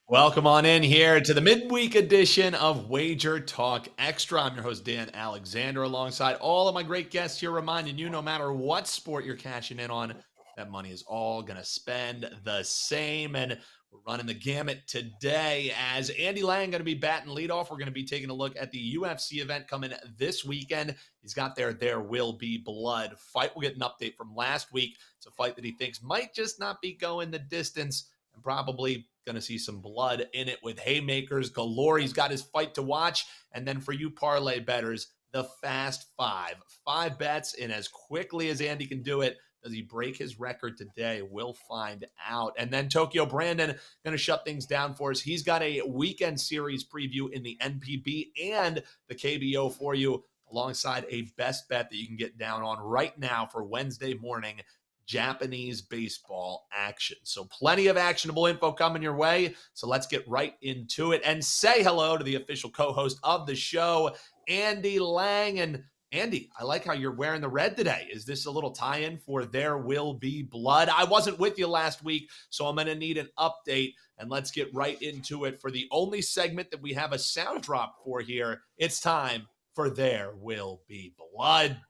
Welcome on in here to the midweek edition of Wager Talk Extra. I'm your host, Dan Alexander, alongside all of my great guests here, reminding you no matter what sport you're cashing in on, that money is all going to spend the same. And we're running the gamut today as Andy Lang going to be batting leadoff. We're going to be taking a look at the UFC event coming this weekend. He's got There Will Be Blood fight. We'll get an update from last week. It's a fight that he thinks might just not be going the distance and probably going to see some blood in it with haymakers galore. He's got his fight to watch. And then for you parlay bettors, the fast five. 5 bets in as quickly as Andy can do it. Does he break his record today? We'll find out. And then Tokyo Brandon going to shut things down for us. He's got a weekend series preview in the NPB and the KBO for you, alongside a best bet that you can get down on right now for Wednesday morning Japanese baseball action. So plenty of actionable info coming your way. So let's get right into it and say hello to the official co-host of the show, Andy Lang. And Andy, I like how you're wearing the red today. Is this a little tie-in for There Will Be Blood? I wasn't with you last week, so I'm going to need an update. And let's get right into it for the only segment that we have a sound drop for here. It's time for There Will Be Blood.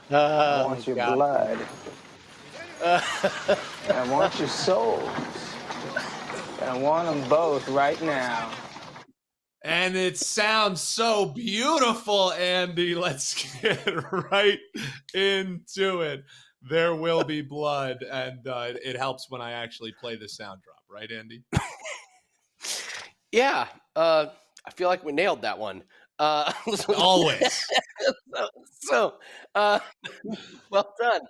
I want your blood. I want your souls. And I want them both right now. And it sounds so beautiful, Andy. Let's get right into it. There Will Be Blood. And it helps when I actually play the sound drop, right, Andy? Yeah. I feel like we nailed that one. Always. Well done.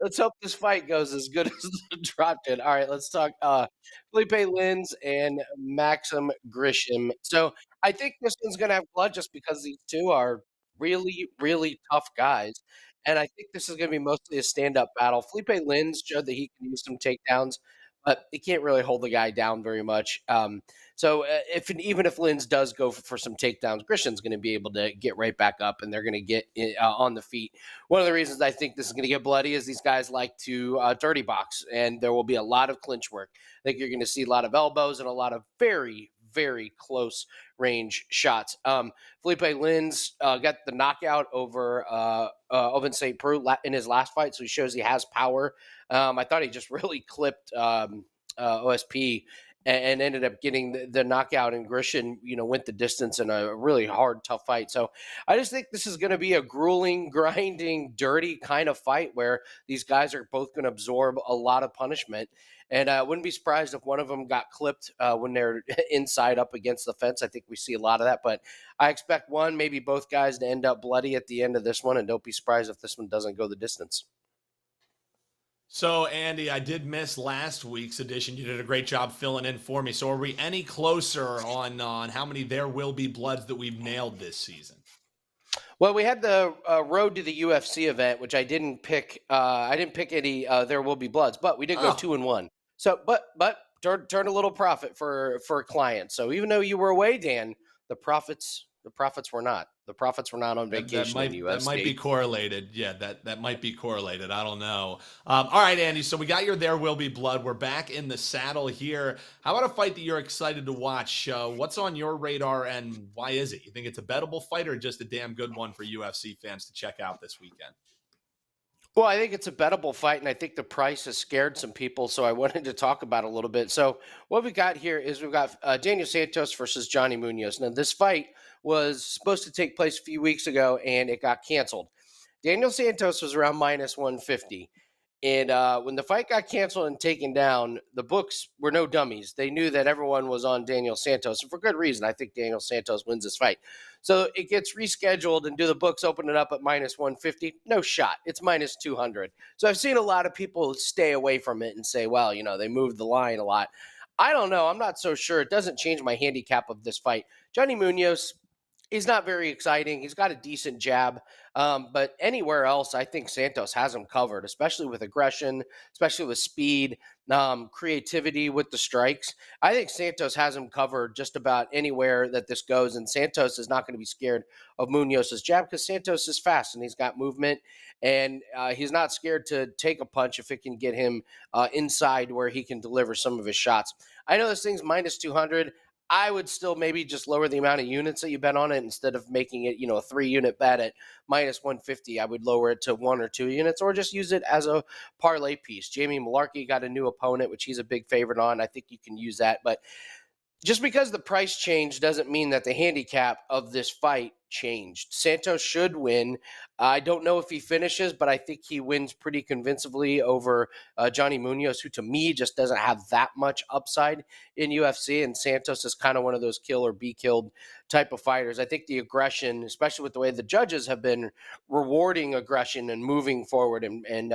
Let's hope this fight goes as good as the drop did. All right, let's talk Philipe Lins and Maxim Grishin. So I think this one's going to have blood just because these two are really, really tough guys. And I think this is going to be mostly a stand-up battle. Philipe Lins showed that he can use some takedowns, but he can't really hold the guy down very much. Even if Lins does go for some takedowns, Grishin's going to be able to get right back up, and they're going to get on the feet. One of the reasons I think this is going to get bloody is these guys like to dirty box, and there will be a lot of clinch work. I think you're going to see a lot of elbows and a lot of very, very close range shots. Philipe Lins got the knockout over Oven St. Preux in his last fight, so he shows he has power. I thought he just really clipped OSP and ended up getting the knockout, and Grishin, went the distance in a really hard, tough fight. So I just think this is going to be a grueling, grinding, dirty kind of fight where these guys are both going to absorb a lot of punishment. And I wouldn't be surprised if one of them got clipped when they're inside up against the fence. I think we see a lot of that. But I expect one, maybe both guys to end up bloody at the end of this one. And don't be surprised if this one doesn't go the distance. So, Andy, I did miss last week's edition. You did a great job filling in for me. So are we any closer on how many There Will Be Bloods that we've nailed this season? Well, we had the road to the UFC event, which I didn't pick. I didn't pick any There Will Be Bloods, but we did go 2-1. So, but turn a little profit for clients. So even though you were away, Dan, the profits were not. The profits were not on vacation in UFC. That might be correlated. Yeah, that might be correlated. I don't know. All right, Andy. So we got your There Will Be Blood. We're back in the saddle here. How about a fight that you're excited to watch? What's on your radar, and why is it? You think it's a bettable fight or just a damn good one for UFC fans to check out this weekend? Well, I think it's a bettable fight, and I think the price has scared some people, so I wanted to talk about it a little bit. So what we got here is we've got Daniel Santos versus Johnny Munoz. Now, this fight was supposed to take place a few weeks ago, and it got canceled. Daniel Santos was around minus 150. And when the fight got canceled and taken down, the books were no dummies. They knew that everyone was on Daniel Santos, and for good reason. I think Daniel Santos wins this fight. So it gets rescheduled, and do the books open it up at minus 150? No shot. It's minus 200. So I've seen a lot of people stay away from it and say, well, they moved the line a lot. I don't know. I'm not so sure. It doesn't change my handicap of this fight. Johnny Munoz, he's not very exciting. He's got a decent jab. But anywhere else, I think Santos has him covered, especially with aggression, especially with speed, creativity with the strikes. I think Santos has him covered just about anywhere that this goes. And Santos is not going to be scared of Munoz's jab because Santos is fast and he's got movement. And he's not scared to take a punch if it can get him inside where he can deliver some of his shots. I know this thing's minus 200. I would still maybe just lower the amount of units that you bet on it instead of making it, a 3-unit bet at minus 150. I would lower it to 1 or 2 units or just use it as a parlay piece. Jamie Malarkey got a new opponent, which he's a big favorite on. I think you can use that. But just because the price changed doesn't mean that the handicap of this fight changed. Santos should win. I don't know if he finishes, but I think he wins pretty convincingly over Johnny Munoz, who to me just doesn't have that much upside in UFC. And Santos is kind of one of those kill or be killed type of fighters. I think the aggression, especially with the way the judges have been rewarding aggression and moving forward and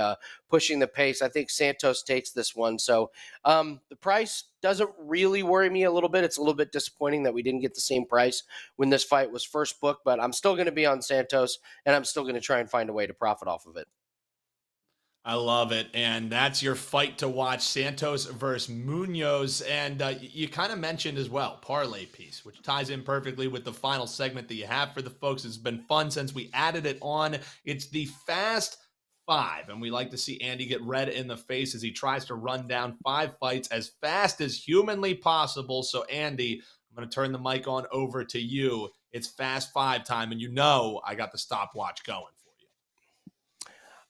pushing the pace, I think Santos takes this one. So the price doesn't really worry me a little bit. It's a little bit disappointing that we didn't get the same price when this fight was first booked, but I'm still going to be on Santos and I'm still going to try and find a way to profit off of it. I love it. And that's your fight to watch, Santos versus Munoz. And you kind of mentioned as well, parlay piece, which ties in perfectly with the final segment that you have for the folks. It's been fun since we added it on. It's the Fast Five. And we like to see Andy get red in the face as he tries to run down 5 fights as fast as humanly possible. So, Andy, I'm going to turn the mic on over to you. It's Fast Five time. And I got the stopwatch going.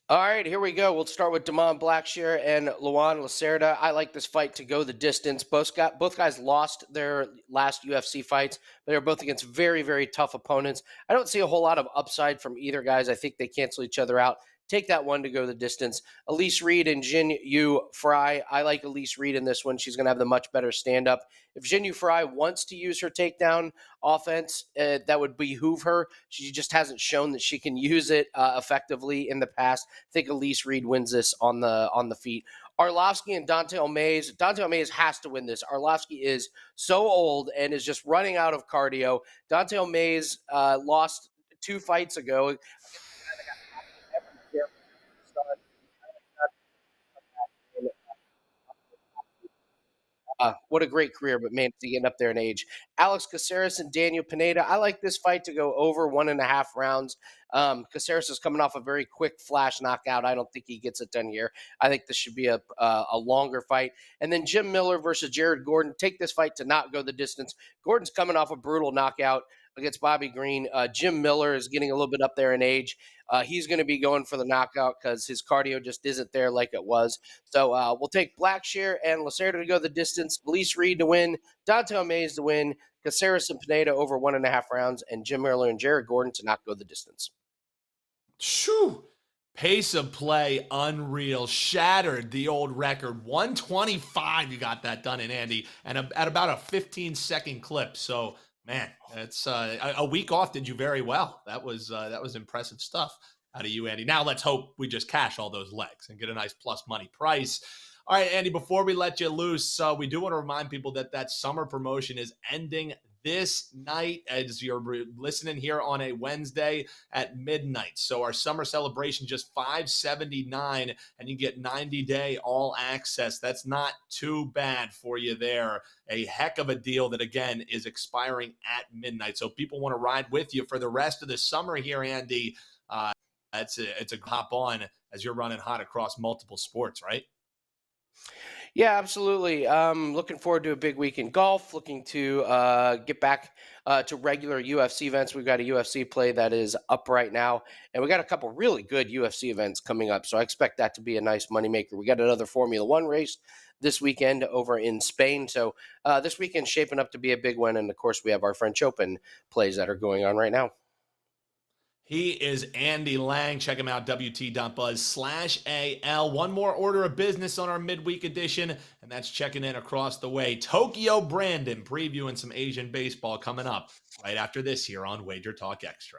All right, here we go. We'll start with Damon Blackshear and Luan Lacerda. I like this fight to go the distance. Both guys lost their last UFC fights, but they're both against very, very tough opponents. I don't see a whole lot of upside from either guys. I think they cancel each other out. Take that one to go the distance. Elise Reed and Jin Yu Fry. I like Elise Reed in this one. She's going to have the much better stand-up. If Jin Yu Fry wants to use her takedown offense, that would behoove her. She just hasn't shown that she can use it effectively in the past. I think Elise Reed wins this on the feet. Arlovsky and Dante Omaze. Dante Omaze has to win this. Arlovsky is so old and is just running out of cardio. Dante Omaze lost 2 fights ago. What a great career, but man, to get up there in age. Alex Caceres and Daniel Pineda. I like this fight to go over 1.5 rounds. Caceres is coming off a very quick flash knockout. I don't think he gets it done here. I think this should be a longer fight. And then Jim Miller versus Jared Gordon. Take this fight to not go the distance. Gordon's coming off a brutal knockout against Bobby Green. Jim Miller is getting a little bit up there in age. He's going to be going for the knockout because his cardio just isn't there like it was. So we'll take Blackshear and Lacerda to go the distance, Elise Reed to win, Dante Omaze to win, Caceres and Pineda over 1.5 rounds, and Jim Miller and Jared Gordon to not go the distance. Shoo! Pace of play, unreal. Shattered the old record. 125, you got that done in, Andy, and at about a 15-second clip. So, man, it's a week off did you very well. That was impressive stuff out of you, Andy. Now let's hope we just cash all those legs and get a nice plus money price. All right, Andy, before we let you loose, we do want to remind people that summer promotion is ending this night as you're listening here on a Wednesday at midnight. So our summer celebration, just $579, and you get 90-day all access. That's not too bad for you there. A heck of a deal that, again, is expiring at midnight. So people want to ride with you for the rest of the summer here, Andy. It's a hop on as you're running hot across multiple sports, right? Yeah, absolutely. Looking forward to a big week in golf. Looking to get back to regular UFC events. We've got a UFC play that is up right now, and we got a couple really good UFC events coming up. So I expect that to be a nice moneymaker. We got another Formula One race this weekend over in Spain. So this weekend's shaping up to be a big one. And of course, we have our French Open plays that are going on right now. He is Andy Lang. Check him out, wt.buzz/AL. One more order of business on our midweek edition, and that's checking in across the way. Tokyo Brandon previewing some Asian baseball coming up right after this here on WagerTalk Extra.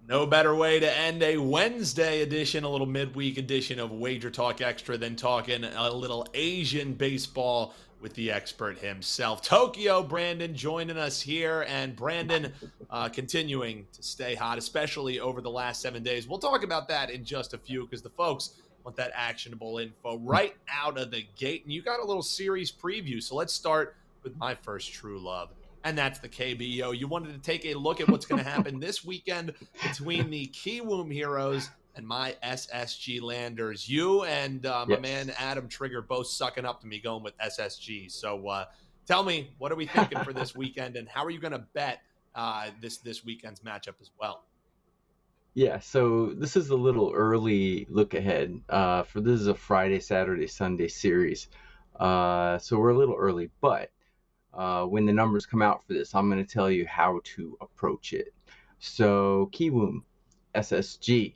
No better way to end a Wednesday edition, a little midweek edition of WagerTalk Extra than talking a little Asian baseball with the expert himself. Tokyo Brandon joining us here, and Brandon continuing to stay hot, especially over the last 7 days. We'll talk about that in just a few because the folks want that actionable info right out of the gate. And you got a little series preview, so let's start with my first true love, and that's the KBO. You wanted to take a look at what's going to happen this weekend between the Kiwoom heroes and my SSG Landers. You and my Yes. man Adam Trigger both sucking up to me going with SSG. So tell me, what are we thinking for this weekend, and how are you going to bet this weekend's matchup as well? Yeah, so this is a little early look ahead. For this is a Friday, Saturday, Sunday series. So we're a little early, but when the numbers come out for this, I'm going to tell you how to approach it. So Kiwoom, SSG.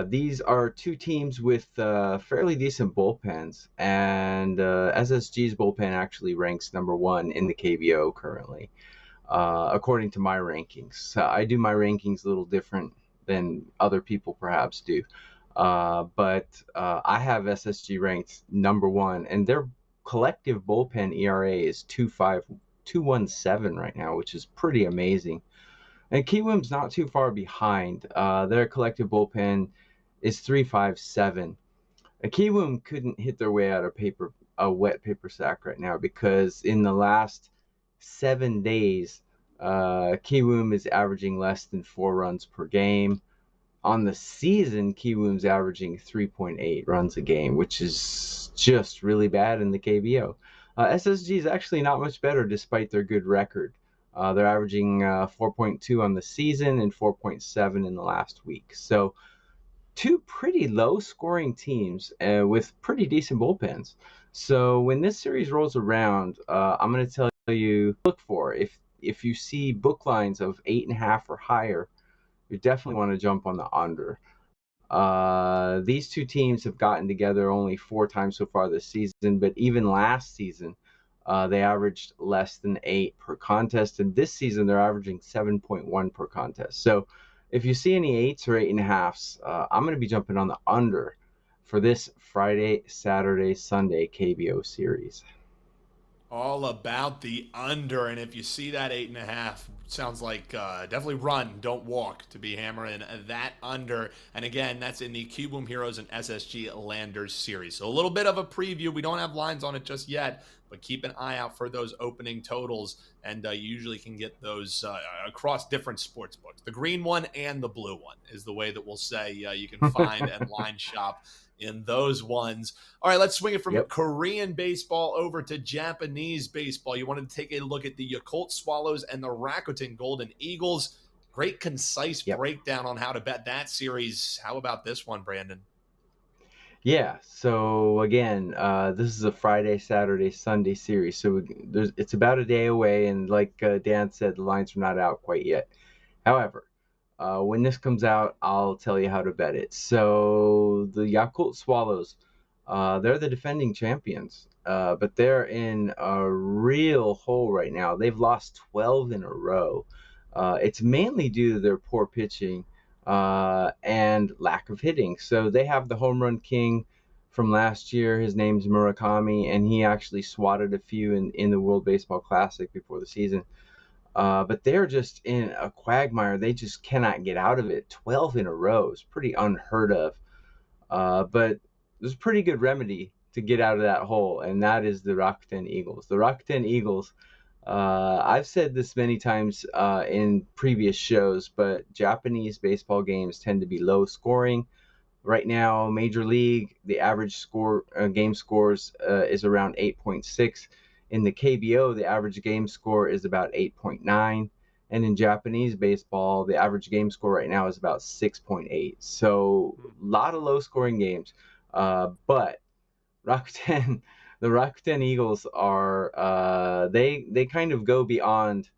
These are two teams with fairly decent bullpens, and SSG's bullpen actually ranks number one in the KBO currently, according to my rankings. So I do my rankings a little different than other people perhaps do. But I have SSG ranked number one, and their collective bullpen ERA is 2.17 right now, which is pretty amazing. And Kiwoom's not too far behind. Their collective bullpen is 3.57. Kiwoom couldn't hit their way out of a wet paper sack right now, because in the last 7 days, Kiwoom is averaging less than 4 runs per game. On the season, Kiwoom's averaging 3.8 runs a game, which is just really bad in the KBO. SSG is actually not much better despite their good record. They're averaging 4.2 on the season and 4.7 in the last week. So two pretty low-scoring teams with pretty decent bullpens. So when this series rolls around, I'm going to tell you look for if you see book lines of 8.5 or higher, you definitely want to jump on the under. These two teams have gotten together only 4 times so far this season, but even last season, they averaged less than 8 per contest, and this season they're averaging 7.1 per contest. So if you see any 8s or 8.5s, I'm going to be jumping on the under for this Friday, Saturday, Sunday KBO series. All about the under, and if you see that 8.5, sounds like definitely run, don't walk, to be hammering that under. And again, that's in the Kiwoom Heroes and SSG Landers series. So a little bit of a preview. We don't have lines on it just yet, but keep an eye out for those opening totals, and you usually can get those across different sports books. The green one and the blue one is the way that we'll say you can find and line shop in those ones. All right, let's swing it from Korean baseball over to Japanese baseball. You wanted to take a look at the Yakult Swallows and the Rakuten Golden Eagles. Great, concise breakdown on how to bet that series. How about this one, Brandon? Yeah, so again, this is a Friday, Saturday, Sunday series. So it's about a day away, and like Dan said, the lines are not out quite yet. However, when this comes out, I'll tell you how to bet it. So the Yakult Swallows, they're the defending champions, but they're in a real hole right now. They've lost 12 in a row. It's mainly due to their poor pitching and lack of hitting. So they have the home run king from last year. His name's Murakami, and he actually swatted a few in the World Baseball Classic before the season. But they're just in a quagmire. They just cannot get out of it. 12 in a row is pretty unheard of. But there's a pretty good remedy to get out of that hole, and that is the Rakuten Eagles. The Rakuten Eagles, I've said this many times in previous shows, but Japanese baseball games tend to be low scoring. Right now, Major League, the average score game scores is around 8.6. In the KBO, the average game score is about 8.9. And in Japanese baseball, the average game score right now is about 6.8. So a lot of low scoring games. But Rakuten, the Rakuten Eagles are they kind of go beyond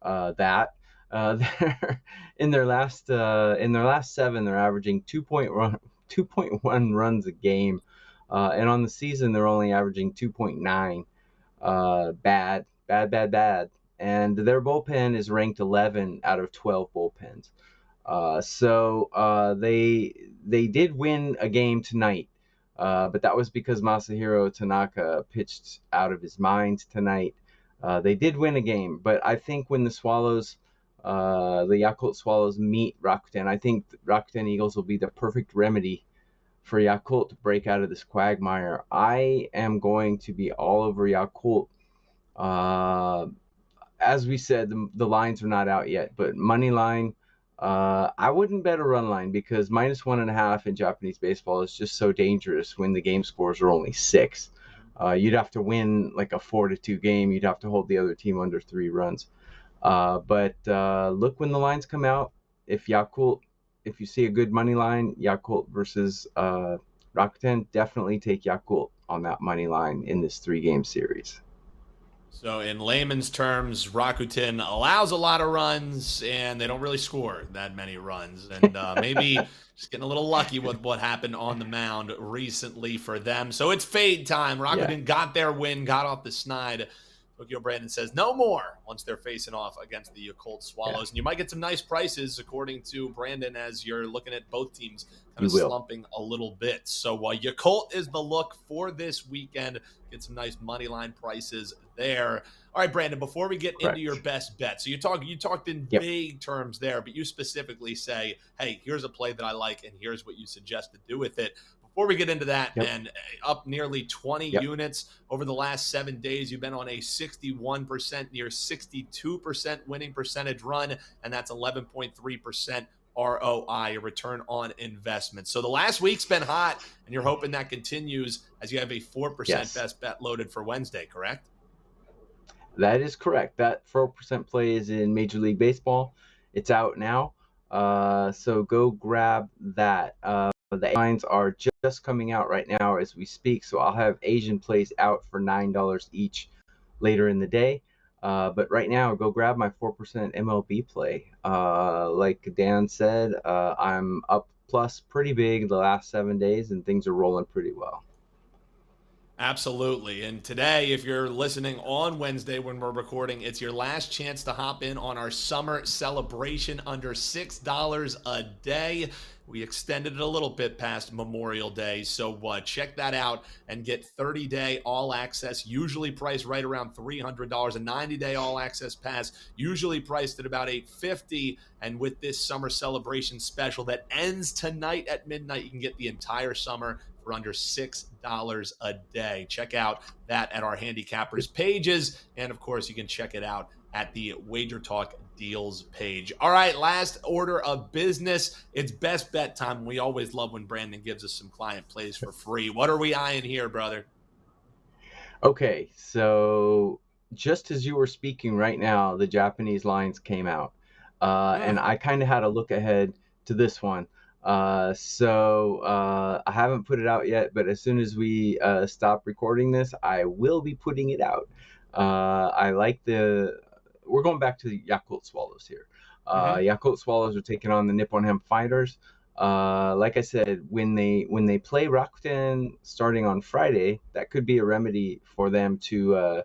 that. They're in their last 7, they're averaging 2.1 runs a game, and on the season they're only averaging 2.9. Bad. And their bullpen is ranked 11 out of 12 bullpens. So they did win a game tonight. But that was because Masahiro Tanaka pitched out of his mind tonight. They did win a game, but I think when the Swallows, the Yakult Swallows meet Rakuten, I think Rakuten Eagles will be the perfect remedy for Yakult to break out of this quagmire. I am going to be all over Yakult. As we said, the lines are not out yet, but money line, I wouldn't bet a run line because -1.5 in Japanese baseball is just so dangerous when the game scores are only 6. You'd have to win like a 4-2 game. You'd have to hold the other team under 3 runs. But look when the lines come out. If you see a good money line, Yakult versus Rakuten, definitely take Yakult on that money line in this 3-game series. So in layman's terms, Rakuten allows a lot of runs, and they don't really score that many runs. And maybe just getting a little lucky with what happened on the mound recently for them. So it's fade time. Rakuten got their win, got off the snide. Tokyo Brandon says no more once they're facing off against the Yakult Swallows. And you might get some nice prices, according to Brandon, as you're looking at both teams kind of slumping a little bit. So Yakult is the look for this weekend. Get some nice money line prices there. All right, Brandon, before we get into your best bet, so you talked in vague terms there, but you specifically say, hey, here's a play that I like, and here's what you suggest to do with it. Before we get into that, man, up nearly 20 units over the last 7 days. You've been on a 61%, near 62% winning percentage run, and that's 11.3% ROI, a return on investment. So the last week's been hot, and you're hoping that continues as you have a 4% best bet loaded for Wednesday, correct? That is correct. That 4% play is in Major League Baseball. It's out now. So go grab that. The lines are just coming out right now as we speak. So I'll have Asian plays out for $9 each later in the day. But right now, go grab my 4% MLB play. Like Dan said, I'm up plus pretty big the last 7 days, and things are rolling pretty well. Absolutely. And today, if you're listening on Wednesday when we're recording, it's your last chance to hop in on our summer celebration under $6 a day. We extended it a little bit past Memorial Day. So check that out and get 30-day all access, usually priced right around $300. A 90-day all access pass, usually priced at about $850. And with this summer celebration special that ends tonight at midnight, you can get the entire summer for under $6 a day. Check out that at our handicappers pages. And of course, you can check it out at the WagerTalk deals page. All right, last order of business. It's best bet time. We always love when Brandon gives us some client plays for free. What are we eyeing here, brother? Okay, so just as you were speaking right now, the Japanese lines came out. And I kind of had a look ahead to this one. So I haven't put it out yet, but as soon as we stop recording this, I will be putting it out. I like we're going back to the Yakult Swallows here. Yakult Swallows are taking on the Nippon Ham Fighters. Like I said, when they play Rakuten starting on Friday, that could be a remedy for them to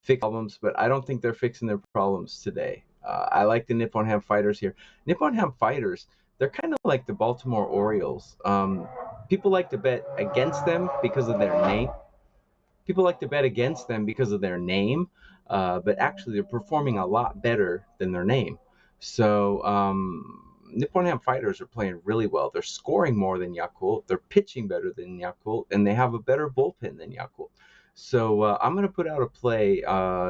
fix problems, but I don't think they're fixing their problems today. I like the Nippon Ham Fighters here. Nippon Ham Fighters, they're kind of like the Baltimore Orioles. People like to bet against them because of their name. But actually they're performing a lot better than their name. So Nippon Ham Fighters are playing really well. They're scoring more than Yakult. They're pitching better than Yakult, and they have a better bullpen than Yakult. So I'm going to put out a play,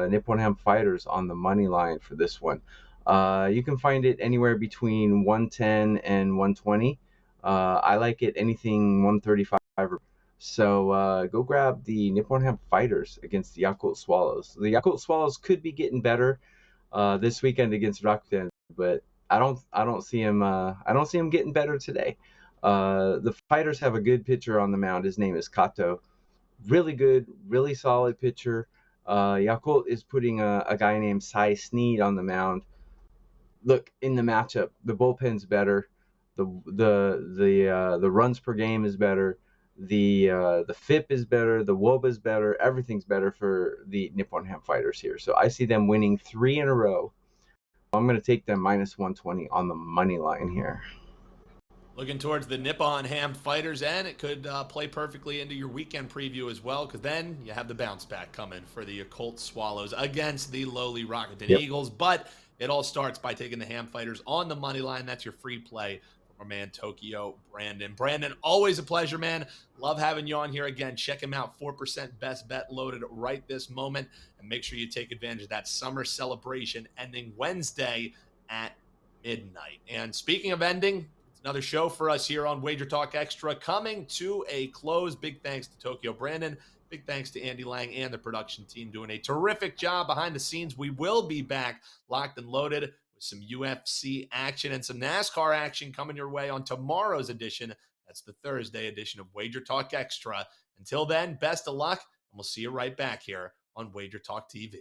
Nippon Ham Fighters on the money line for this one. You can find it anywhere between 110 and 120. I like it anything 135 or so. Go grab the Nippon Ham Fighters against the Yakult Swallows. The Yakult Swallows could be getting better this weekend against Rakuten, but I don't see him getting better today. The Fighters have a good pitcher on the mound. His name is Kato. Really good, really solid pitcher. Yakult is putting a guy named Cy Sneed on the mound. Look, in the matchup, the bullpen's better. The runs per game is better. The FIP is better. The WOBA is better. Everything's better for the Nippon Ham Fighters here. So I see them winning 3 in a row. I'm going to take them -120 on the money line here. Looking towards the Nippon Ham Fighters, and it could play perfectly into your weekend preview as well, because then you have the bounce back coming for the Yakult Swallows against the lowly Rakuten Eagles. But it all starts by taking the Ham Fighters on the money line. That's your free play from our man Tokyo Brandon. Brandon, always a pleasure, man. Love having you on here again. Check him out. 4% best bet loaded right this moment. And make sure you take advantage of that summer celebration ending Wednesday at midnight. And speaking of ending, it's another show for us here on Wager Talk Extra coming to a close. Big thanks to Tokyo Brandon. Big thanks to Andy Lang and the production team doing a terrific job behind the scenes. We will be back locked and loaded with some UFC action and some NASCAR action coming your way on tomorrow's edition. That's the Thursday edition of Wager Talk Extra. Until then, best of luck, and we'll see you right back here on Wager Talk TV.